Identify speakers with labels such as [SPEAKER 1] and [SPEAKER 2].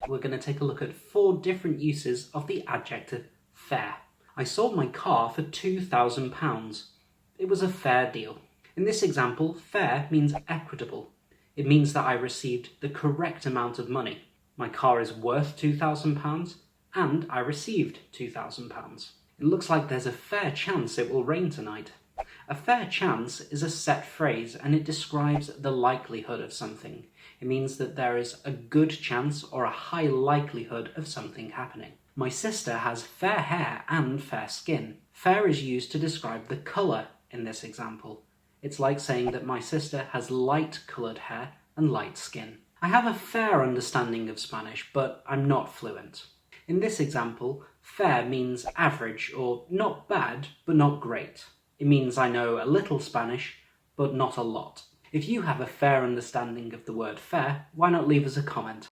[SPEAKER 1] we're going to take a look at 4 different uses of the adjective fair. I sold my car for £2,000. It was a fair deal. In this example, fair means equitable. It means that I received the correct amount of money. My car is worth £2,000 and I received £2,000. It looks like there's a fair chance it will rain tonight. A fair chance is a set phrase and it describes the likelihood of something. It means that there is a good chance or a high likelihood of something happening. My sister has fair hair and fair skin. Fair is used to describe the colour in this example. It's like saying that my sister has light-coloured hair and light skin. I have a fair understanding of Spanish, but I'm not fluent. In this example, fair means average or not bad, but not great. It means I know a little Spanish, but not a lot. If you have a fair understanding of the word fair, why not leave us a comment?